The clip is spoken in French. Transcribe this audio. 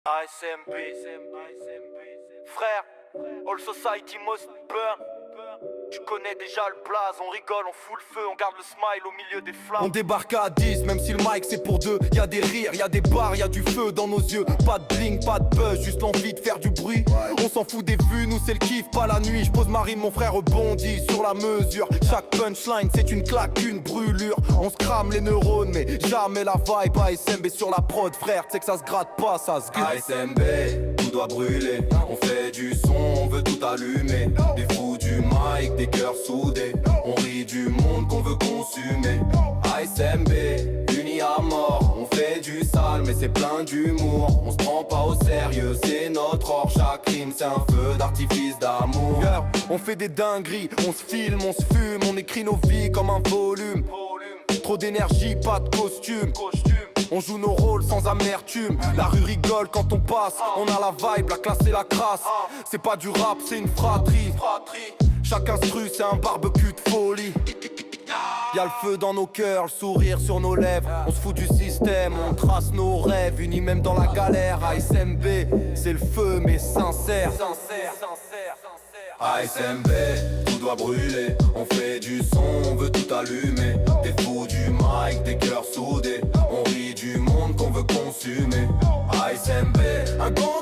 ASMB, frère, All Society must burn. Tu connais déjà le blaze, on rigole, on fout le feu, on garde le smile au milieu des flammes. On débarque à 10, même si le mic c'est pour deux. Y'a des rires, y'a des bars, y'a du feu dans nos yeux. Pas de bling, pas de buzz, juste l'envie de faire du bruit. On s'en fout des vues, nous c'est le kiff, pas la nuit. J'pose ma rime, mon frère rebondit sur la mesure. Chaque punchline c'est une claque, une brûlure. On se crame les neurones, mais jamais la vibe. ASMB sur la prod, frère, tu sais que ça se gratte pas, ça se gratte. ASMB, tout doit brûler. On fait du son, on veut tout allumer. Des fous du mic, des cœurs soudés. On rit du monde qu'on veut consumer. ASMB, unis à mort. On fait du sale mais c'est plein d'humour. On se prend pas au sérieux, c'est notre or. Chaque rime c'est un feu d'artifice d'amour. On fait des dingueries, on se filme, on se fume. On écrit nos vies comme un volume. Trop d'énergie, pas de costume. On joue nos rôles sans amertume. La rue rigole quand on passe. On a la vibe, la classe et la crasse. C'est pas du rap, c'est une fratrie. Chaque instru c'est un barbecue de folie. Y'a le feu dans nos cœurs, le sourire sur nos lèvres. On se fout du système, on trace nos rêves. Unis même dans la galère. ASMB, c'est le feu mais sincère. ASMB, tout doit brûler. On fait du son, on veut tout allumer. Des fous du mic, des cœurs soudés. On rit du monde qu'on veut consumer. ASMB, un grand